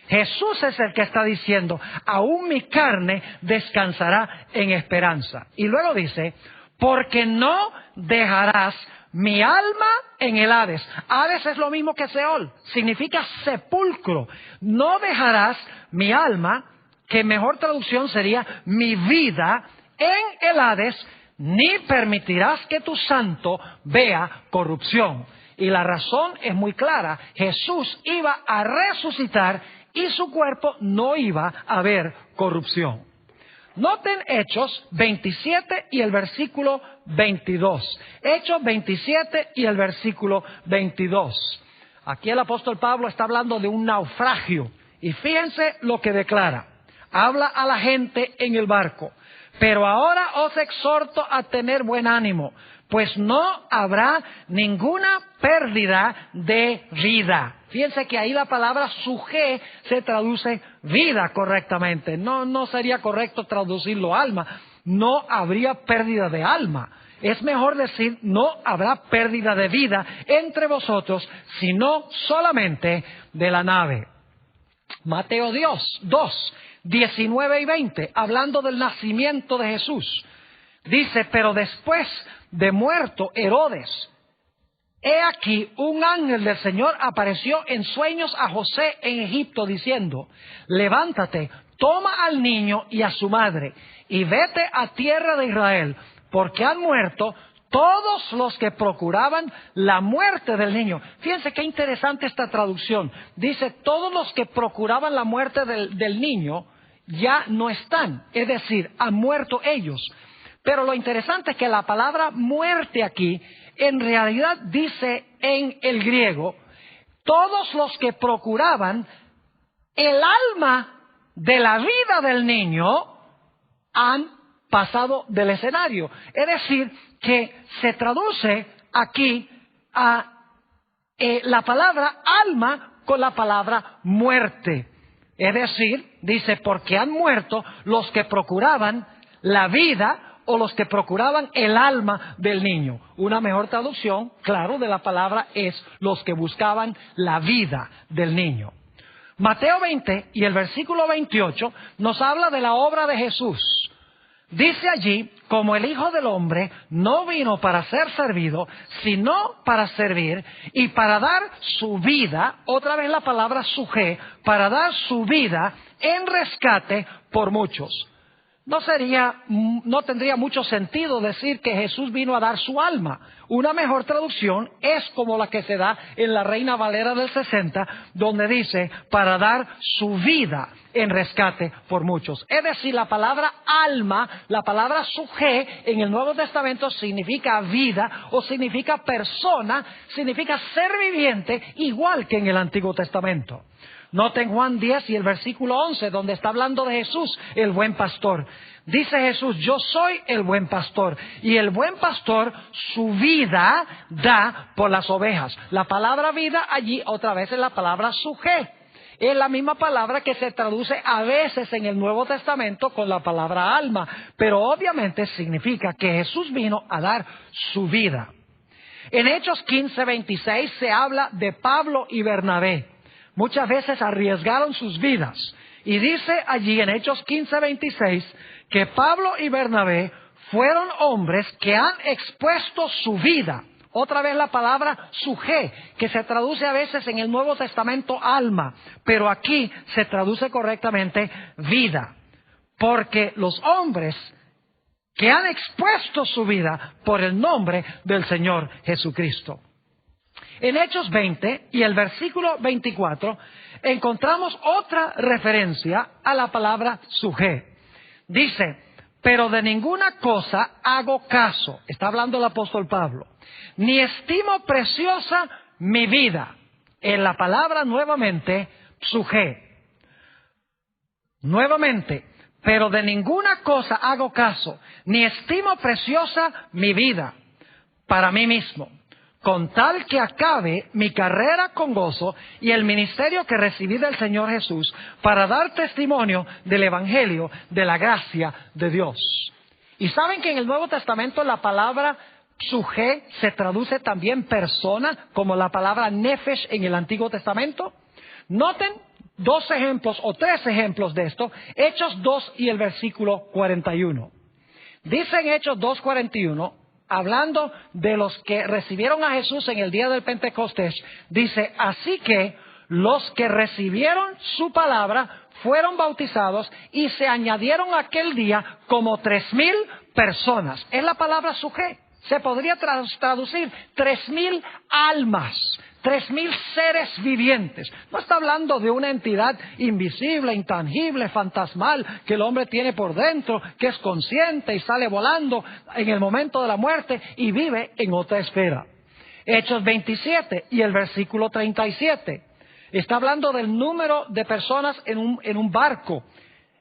Jesús es el que está diciendo: aún mi carne descansará en esperanza. Y luego dice: porque no dejarás mi alma en el Hades. Hades es lo mismo que Seol, significa sepulcro. No dejarás mi alma, que mejor traducción sería mi vida, en el Hades, ni permitirás que tu santo vea corrupción. Y la razón es muy clara. Jesús iba a resucitar y su cuerpo no iba a ver corrupción. Noten Hechos 27 y el versículo 22. Hechos 27 y el versículo 22. Aquí el apóstol Pablo está hablando de un naufragio. Y fíjense lo que declara. Habla a la gente en el barco. Pero ahora os exhorto a tener buen ánimo, pues no habrá ninguna pérdida de vida. Fíjense que ahí la palabra suje se traduce vida correctamente. No sería correcto traducirlo alma. No habría pérdida de alma. Es mejor decir no habrá pérdida de vida entre vosotros, sino solamente de la nave. Mateo 2, 19 y 20, hablando del nacimiento de Jesús. Dice, pero después de muerto Herodes, he aquí un ángel del Señor apareció en sueños a José en Egipto diciendo, levántate, toma al niño y a su madre y vete a tierra de Israel, porque han muerto todos los que procuraban la muerte del niño. Fíjense qué interesante esta traducción. Dice, todos los que procuraban la muerte del niño ya no están. Es decir, han muerto ellos. Pero lo interesante es que la palabra muerte aquí, en realidad dice en el griego, todos los que procuraban el alma de la vida del niño han pasado del escenario. Es decir, que se traduce aquí a la palabra alma con la palabra muerte. Es decir, dice, porque han muerto los que procuraban la vida o los que procuraban el alma del niño. Una mejor traducción, claro, de la palabra es los que buscaban la vida del niño. Mateo 20 y el versículo 28 nos habla de la obra de Jesús. Dice allí, como el Hijo del Hombre no vino para ser servido, sino para servir y para dar su vida, otra vez la palabra suje, para dar su vida en rescate por muchos. No tendría mucho sentido decir que Jesús vino a dar su alma. Una mejor traducción es como la que se da en la Reina Valera del 60, donde dice, para dar su vida en rescate por muchos. Es decir, la palabra alma, la palabra suje en el Nuevo Testamento significa vida o significa persona, significa ser viviente, igual que en el Antiguo Testamento. Noten Juan 10 y el versículo 11, donde está hablando de Jesús, el buen pastor. Dice Jesús, yo soy el buen pastor, y el buen pastor su vida da por las ovejas. La palabra vida allí otra vez es la palabra suje. Es la misma palabra que se traduce a veces en el Nuevo Testamento con la palabra alma, pero obviamente significa que Jesús vino a dar su vida. En Hechos 15:26 se habla de Pablo y Bernabé. Muchas veces arriesgaron sus vidas. Y dice allí en Hechos 15:26 que Pablo y Bernabé fueron hombres que han expuesto su vida. Otra vez la palabra suje, que se traduce a veces en el Nuevo Testamento alma, pero aquí se traduce correctamente vida. Porque los hombres que han expuesto su vida por el nombre del Señor Jesucristo. En Hechos 20 y el versículo 24 encontramos otra referencia a la palabra suje. Dice, pero de ninguna cosa hago caso, está hablando el apóstol Pablo, ni estimo preciosa mi vida. En la palabra nuevamente, suje. Nuevamente, pero de ninguna cosa hago caso, ni estimo preciosa mi vida para mí mismo, con tal que acabe mi carrera con gozo y el ministerio que recibí del Señor Jesús para dar testimonio del Evangelio de la gracia de Dios. Y saben que en el Nuevo Testamento la palabra suje se traduce también persona, como la palabra nefesh en el Antiguo Testamento. Noten 2 ejemplos o 3 ejemplos de esto. Hechos 2 y el versículo 41. Dice en Hechos 2:41, hablando de los que recibieron a Jesús en el día del Pentecostés, dice, así que los que recibieron su palabra fueron bautizados y se añadieron aquel día como 3,000 personas. Es la palabra sujé. Se podría traducir 3,000 almas, 3,000 seres vivientes. No está hablando de una entidad invisible, intangible, fantasmal, que el hombre tiene por dentro, que es consciente y sale volando en el momento de la muerte y vive en otra esfera. Hechos 27 y el versículo 37. Está hablando del número de personas en un barco.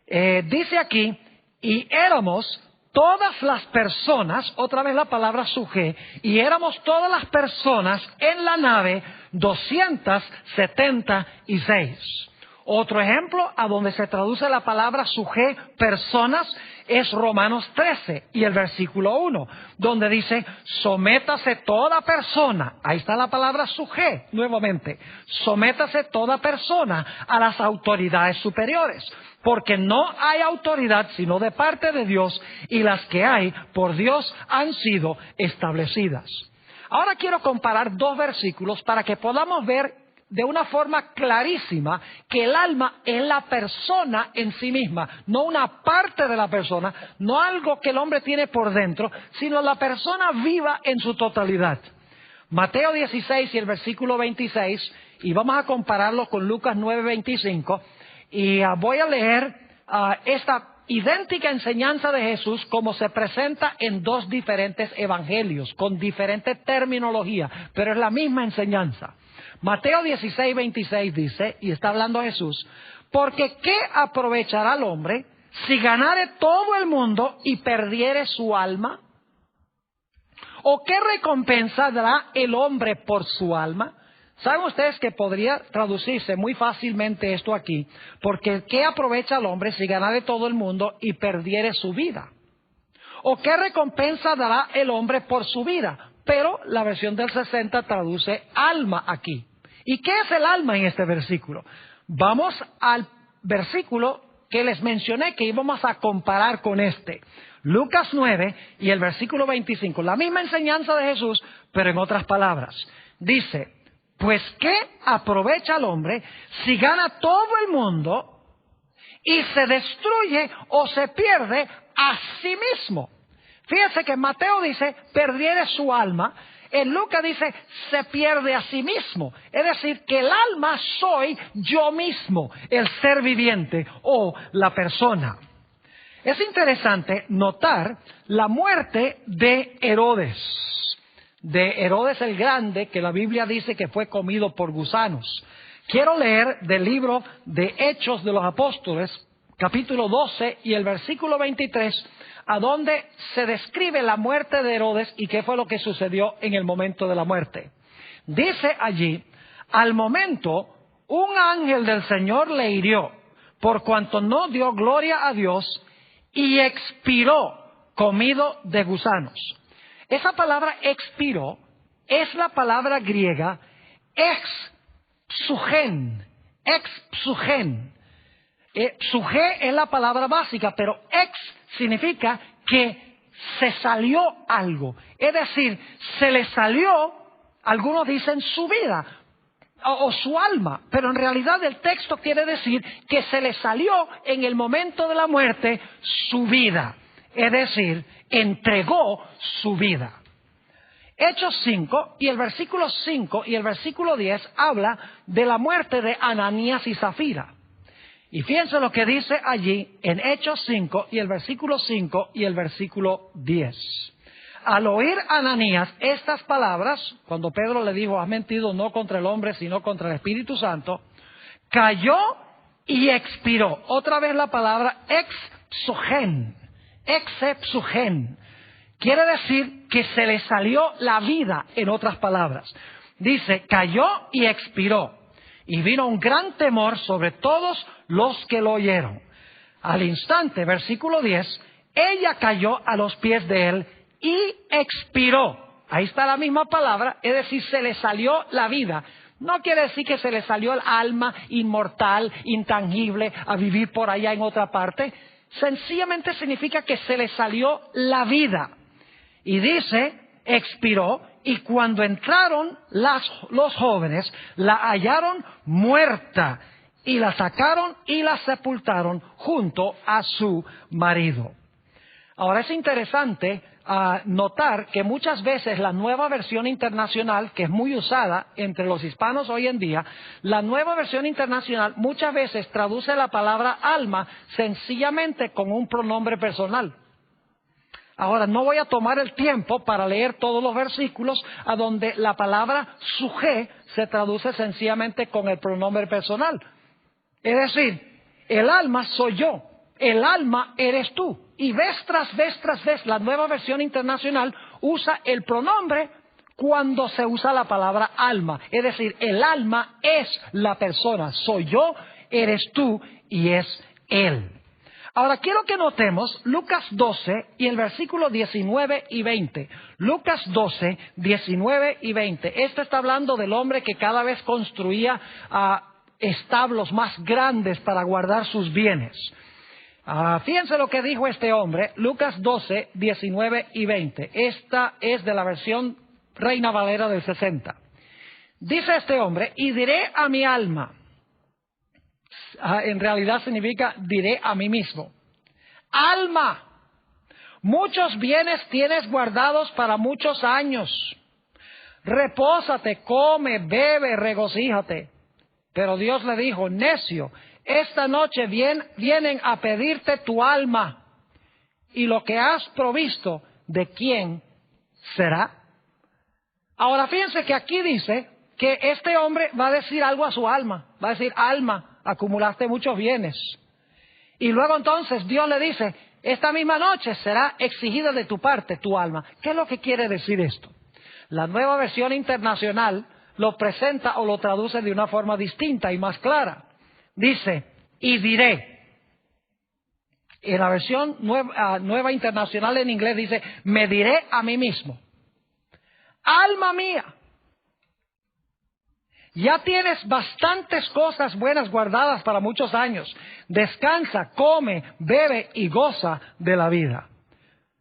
Dice aquí, y éramos todas las personas, otra vez la palabra sujé, y éramos todas las personas en la nave 276. Otro ejemplo a donde se traduce la palabra sujé, personas, es Romanos 13 y el versículo 1, donde dice, sométase toda persona, ahí está la palabra sujé nuevamente, sométase toda persona a las autoridades superiores, porque no hay autoridad sino de parte de Dios, y las que hay por Dios han sido establecidas. Ahora quiero comparar dos versículos para que podamos ver de una forma clarísima que el alma es la persona en sí misma, no una parte de la persona, no algo que el hombre tiene por dentro, sino la persona viva en su totalidad. Mateo 16 y el versículo 26, y vamos a compararlo con Lucas 9:25, y voy a leer esta idéntica enseñanza de Jesús como se presenta en dos diferentes evangelios, con diferente terminología, pero es la misma enseñanza. Mateo 16:26 dice, y está hablando Jesús, porque ¿qué aprovechará el hombre si ganare todo el mundo y perdiere su alma? ¿O qué recompensa dará el hombre por su alma? ¿Saben ustedes que podría traducirse muy fácilmente esto aquí? Porque ¿qué aprovecha el hombre si ganare todo el mundo y perdiere su vida? ¿O qué recompensa dará el hombre por su vida? Pero la versión del 60 traduce alma aquí. ¿Y qué es el alma en este versículo? Vamos al versículo que les mencioné que íbamos a comparar con este. Lucas 9 y el versículo 25. La misma enseñanza de Jesús, pero en otras palabras. Dice, pues ¿qué aprovecha el hombre si gana todo el mundo y se destruye o se pierde a sí mismo? Fíjense que Mateo dice, perdiere su alma. En Lucas dice, se pierde a sí mismo. Es decir, que el alma soy yo mismo, el ser viviente o la persona. Es interesante notar la muerte de Herodes el Grande, que la Biblia dice que fue comido por gusanos. Quiero leer del libro de Hechos de los Apóstoles, capítulo 12 y el versículo 23, a donde se describe la muerte de Herodes y qué fue lo que sucedió en el momento de la muerte. Dice allí, al momento un ángel del Señor le hirió, por cuanto no dio gloria a Dios, y expiró comido de gusanos. Esa palabra expiró es la palabra griega ex-psugen. Sujé es la palabra básica, pero ex significa que se salió algo. Es decir, se le salió, algunos dicen su vida o su alma, pero en realidad el texto quiere decir que se le salió en el momento de la muerte su vida. Es decir, entregó su vida. Hechos 5 y el versículo 5 y el versículo 10 habla de la muerte de Ananías y Zafira. Y fíjense lo que dice allí en Hechos 5 y el versículo 5 y el versículo 10. Al oír Ananías estas palabras, cuando Pedro le dijo, has mentido no contra el hombre sino contra el Espíritu Santo, cayó y expiró. Otra vez la palabra ex-psugen. Quiere decir que se le salió la vida, en otras palabras. Dice, cayó y expiró. Y vino un gran temor sobre todos los que lo oyeron. Al instante, versículo 10, ella cayó a los pies de él y expiró. Ahí está la misma palabra, es decir, se le salió la vida. No quiere decir que se le salió el alma inmortal, intangible, a vivir por allá en otra parte. Sencillamente significa que se le salió la vida. Y dice expiró, y cuando entraron los jóvenes, la hallaron muerta, y la sacaron y la sepultaron junto a su marido. Ahora es interesante notar que muchas veces la Nueva Versión Internacional, que es muy usada entre los hispanos hoy en día, la Nueva Versión Internacional muchas veces traduce la palabra alma sencillamente con un pronombre personal. Ahora, no voy a tomar el tiempo para leer todos los versículos a donde la palabra sujé se traduce sencillamente con el pronombre personal. Es decir, el alma soy yo, el alma eres tú. Y vez tras vez, la Nueva Versión Internacional usa el pronombre cuando se usa la palabra alma. Es decir, el alma es la persona, soy yo, eres tú y es él. Ahora quiero que notemos Lucas 12 y el versículo 19 y 20. Lucas 12, 19 y 20. Esto está hablando del hombre que cada vez construía establos más grandes para guardar sus bienes. Fíjense lo que dijo este hombre, Lucas 12, 19 y 20. Esta es de la versión Reina Valera del 60. Dice este hombre, y diré a mi alma, en realidad significa diré a mí mismo, alma, muchos bienes tienes guardados para muchos años, repósate, come, bebe, regocíjate. Pero Dios le dijo, necio, esta noche vienen a pedirte tu alma, y lo que has provisto, ¿de quién será? Ahora fíjense que aquí dice que este hombre va a decir algo a su alma, va a decir, alma, acumulaste muchos bienes. Y luego entonces Dios le dice, esta misma noche será exigida de tu parte tu alma. ¿Qué es lo que quiere decir esto? La Nueva Versión Internacional lo presenta o lo traduce de una forma distinta y más clara. Dice, y diré. En la versión nueva Internacional en inglés dice, me diré a mí mismo. Alma mía, ya tienes bastantes cosas buenas guardadas para muchos años. Descansa, come, bebe y goza de la vida.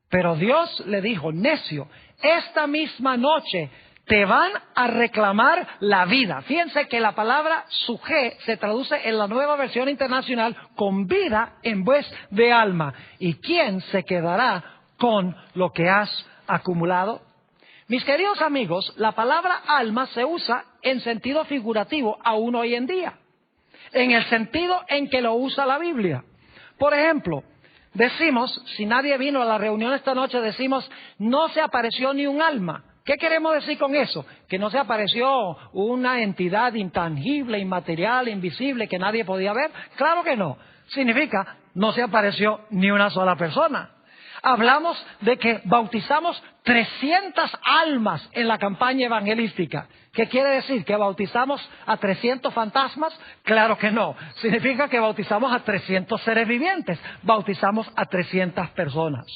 Pero Dios le dijo, necio, esta misma noche te van a reclamar la vida. Fíjense que la palabra sujé se traduce en la Nueva Versión Internacional con vida en vez de alma. ¿Y quién se quedará con lo que has acumulado? Mis queridos amigos, la palabra alma se usa en sentido figurativo aún hoy en día, en el sentido en que lo usa la Biblia. Por ejemplo, decimos, si nadie vino a la reunión esta noche, decimos, no se apareció ni un alma. ¿Qué queremos decir con eso? Que no se apareció una entidad intangible, inmaterial, invisible, que nadie podía ver. Claro que no. Significa, no se apareció ni una sola persona. Hablamos de que bautizamos 300 almas en la campaña evangelística. ¿Qué quiere decir? ¿Que bautizamos a 300 fantasmas? Claro que no. Significa que bautizamos a 300 seres vivientes. Bautizamos a 300 personas.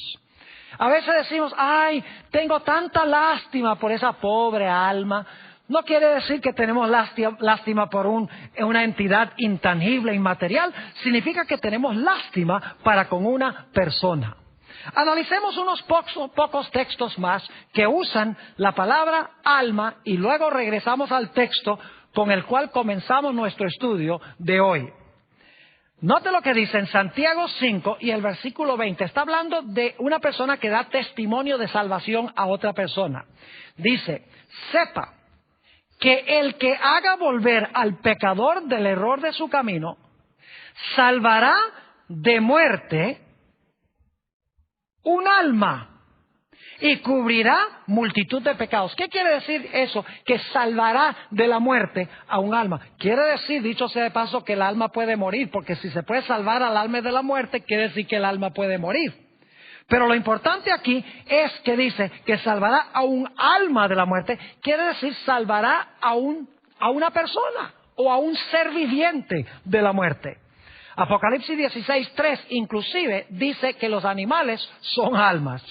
A veces decimos, ay, tengo tanta lástima por esa pobre alma. No quiere decir que tenemos lástima por una entidad intangible, inmaterial. Significa que tenemos lástima para con una persona. Analicemos unos pocos textos más que usan la palabra alma y luego regresamos al texto con el cual comenzamos nuestro estudio de hoy. Note lo que dice en Santiago 5 y el versículo 20. Está hablando de una persona que da testimonio de salvación a otra persona. Dice, sepa que el que haga volver al pecador del error de su camino, salvará de muerte un alma y cubrirá multitud de pecados. ¿Qué quiere decir eso? Que salvará de la muerte a un alma. Quiere decir, dicho sea de paso, que el alma puede morir, porque si se puede salvar al alma de la muerte, quiere decir que el alma puede morir. Pero lo importante aquí es que dice que salvará a un alma de la muerte, quiere decir salvará a una persona o a un ser viviente de la muerte. Apocalipsis 16:3 inclusive dice que los animales son almas.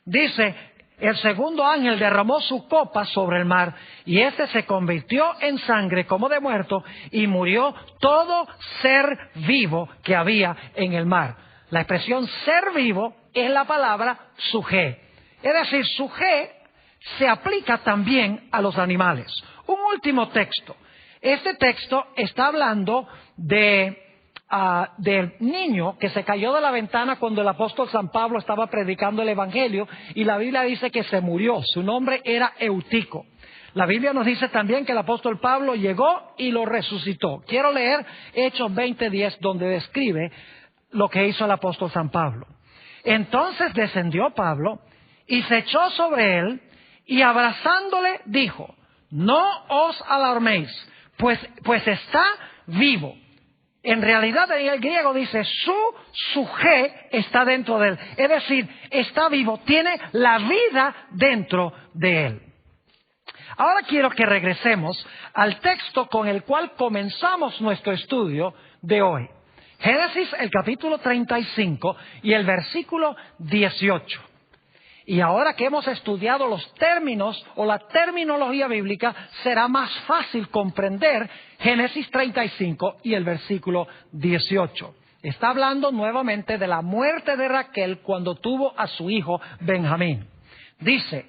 Dice, el segundo ángel derramó su copa sobre el mar y éste se convirtió en sangre como de muerto y murió todo ser vivo que había en el mar. La expresión ser vivo es la palabra sujé. Es decir, sujé se aplica también a los animales. Un último texto. Este texto está hablando del niño que se cayó de la ventana cuando el apóstol San Pablo estaba predicando el Evangelio, y la Biblia dice que se murió. Su nombre era Eutico. La Biblia nos dice también que el apóstol Pablo llegó y lo resucitó. Quiero leer Hechos 20:10, donde describe lo que hizo el apóstol San Pablo. Entonces descendió Pablo y se echó sobre él, y abrazándole dijo: no os alarméis, pues está vivo. En realidad en el griego dice su suje está dentro de él. Es decir, está vivo, tiene la vida dentro de él. Ahora quiero que regresemos al texto con el cual comenzamos nuestro estudio de hoy. Génesis, el capítulo 35 y el versículo 18. Y ahora que hemos estudiado los términos o la terminología bíblica, será más fácil comprender Génesis 35 y el versículo 18. Está hablando nuevamente de la muerte de Raquel cuando tuvo a su hijo Benjamín. Dice: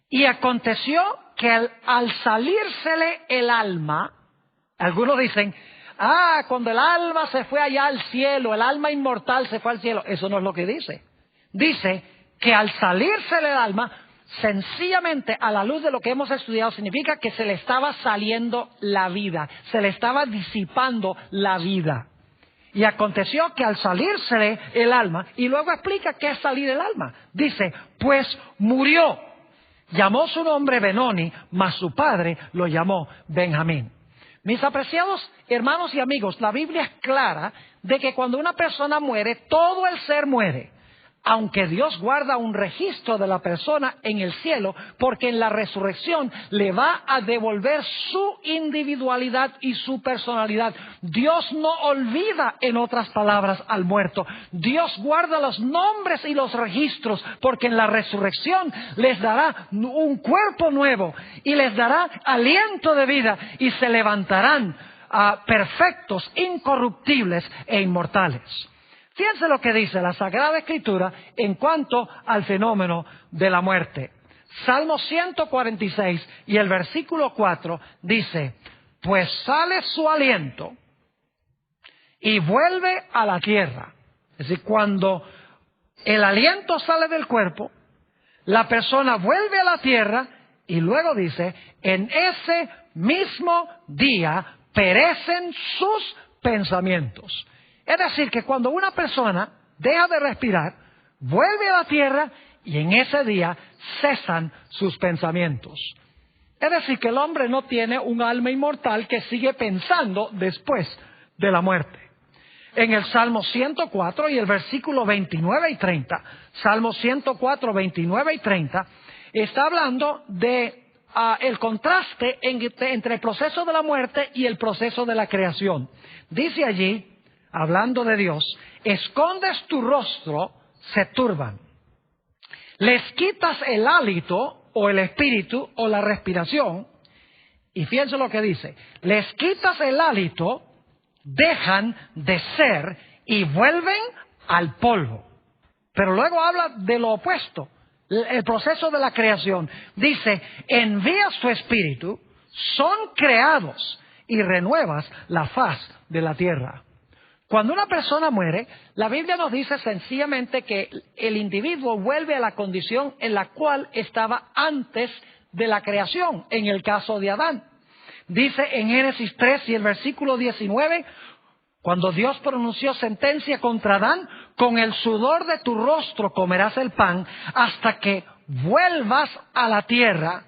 y aconteció que al salírsele el alma, algunos dicen, cuando el alma se fue allá al cielo, el alma inmortal se fue al cielo. Eso no es lo que dice. Dice que al salírsele el alma, sencillamente a la luz de lo que hemos estudiado, significa que se le estaba saliendo la vida, se le estaba disipando la vida. Y aconteció que al salírsele el alma, y luego explica qué es salir el alma. Dice, pues murió. Llamó su nombre Benoni, mas su padre lo llamó Benjamín. Mis apreciados hermanos y amigos, la Biblia es clara de que cuando una persona muere, todo el ser muere. Aunque Dios guarda un registro de la persona en el cielo, porque en la resurrección le va a devolver su individualidad y su personalidad. Dios no olvida, en otras palabras, al muerto. Dios guarda los nombres y los registros, porque en la resurrección les dará un cuerpo nuevo y les dará aliento de vida, y se levantarán perfectos, incorruptibles e inmortales. Fíjense lo que dice la Sagrada Escritura en cuanto al fenómeno de la muerte. Salmo 146 y el versículo 4 dice: pues sale su aliento y vuelve a la tierra. Es decir, cuando el aliento sale del cuerpo, la persona vuelve a la tierra, y luego dice, en ese mismo día perecen sus pensamientos. Es decir, que cuando una persona deja de respirar, vuelve a la tierra, y en ese día cesan sus pensamientos. Es decir, que el hombre no tiene un alma inmortal que sigue pensando después de la muerte. En el Salmo 104 y el versículo 29 y 30, Salmo 104, 29 y 30, está hablando de el contraste entre el proceso de la muerte y el proceso de la creación. Dice allí, hablando de Dios: escondes tu rostro, se turban. Les quitas el hálito o el espíritu o la respiración. Y fíjense lo que dice: les quitas el hálito, dejan de ser y vuelven al polvo. Pero luego habla de lo opuesto, el proceso de la creación. Dice: envías tu espíritu, son creados y renuevas la faz de la tierra. Cuando una persona muere, la Biblia nos dice sencillamente que el individuo vuelve a la condición en la cual estaba antes de la creación, en el caso de Adán. Dice en Génesis 3 y el versículo 19, cuando Dios pronunció sentencia contra Adán: con el sudor de tu rostro comerás el pan hasta que vuelvas a la tierra,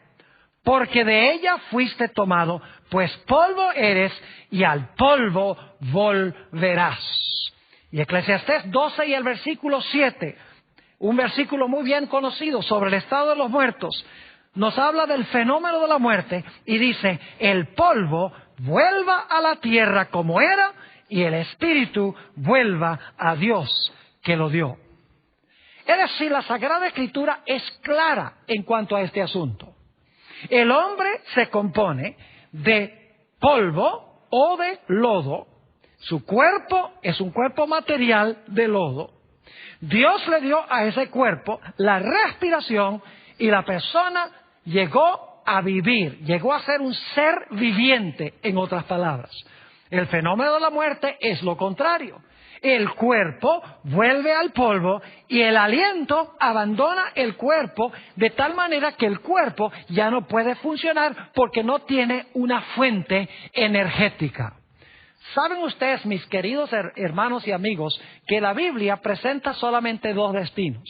porque de ella fuiste tomado, pues polvo eres y al polvo volverás. Y Eclesiastés 12 y el versículo 7, un versículo muy bien conocido sobre el estado de los muertos, nos habla del fenómeno de la muerte y dice: el polvo vuelva a la tierra como era, y el espíritu vuelva a Dios que lo dio. Es decir, la Sagrada Escritura es clara en cuanto a este asunto. El hombre se compone de polvo o de lodo. Su cuerpo es un cuerpo material de lodo. Dios le dio a ese cuerpo la respiración y la persona llegó a vivir, llegó a ser un ser viviente, en otras palabras. El fenómeno de la muerte es lo contrario. El cuerpo vuelve al polvo y el aliento abandona el cuerpo de tal manera que el cuerpo ya no puede funcionar porque no tiene una fuente energética. ¿Saben ustedes, mis queridos hermanos y amigos, que la Biblia presenta solamente dos destinos?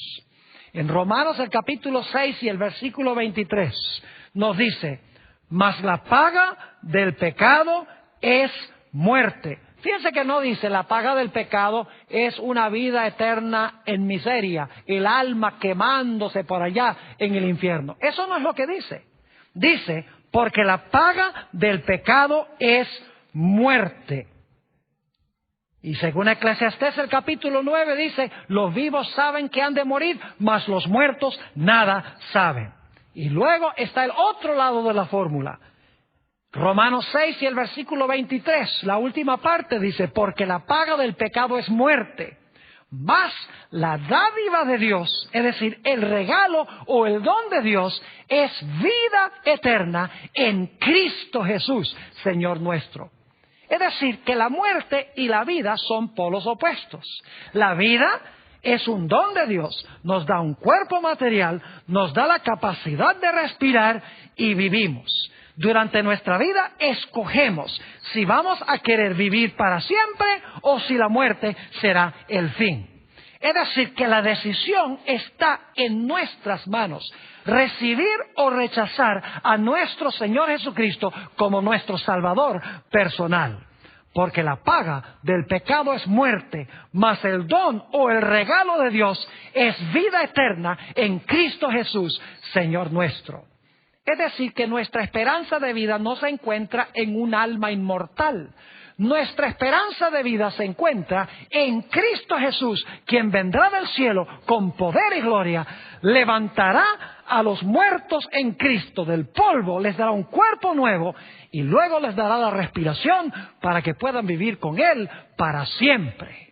En Romanos el capítulo 6 y el versículo 23 nos dice: mas la paga del pecado es muerte. Fíjense que no dice la paga del pecado es una vida eterna en miseria, el alma quemándose por allá en el infierno. Eso no es lo que dice. Dice, porque la paga del pecado es muerte. Y según Eclesiastés el capítulo 9 dice, los vivos saben que han de morir, mas los muertos nada saben. Y luego está el otro lado de la fórmula. Romanos 6 y el versículo 23, la última parte dice, porque la paga del pecado es muerte, mas la dádiva de Dios, es decir, el regalo o el don de Dios, es vida eterna en Cristo Jesús, Señor nuestro. Es decir, que la muerte y la vida son polos opuestos. La vida es un don de Dios, nos da un cuerpo material, nos da la capacidad de respirar y vivimos. Durante nuestra vida escogemos si vamos a querer vivir para siempre o si la muerte será el fin. Es decir, que la decisión está en nuestras manos. Recibir o rechazar a nuestro Señor Jesucristo como nuestro Salvador personal. Porque la paga del pecado es muerte, mas el don o el regalo de Dios es vida eterna en Cristo Jesús, Señor nuestro. Es decir, que nuestra esperanza de vida no se encuentra en un alma inmortal. Nuestra esperanza de vida se encuentra en Cristo Jesús, quien vendrá del cielo con poder y gloria, levantará a los muertos en Cristo del polvo, les dará un cuerpo nuevo y luego les dará la respiración para que puedan vivir con Él para siempre.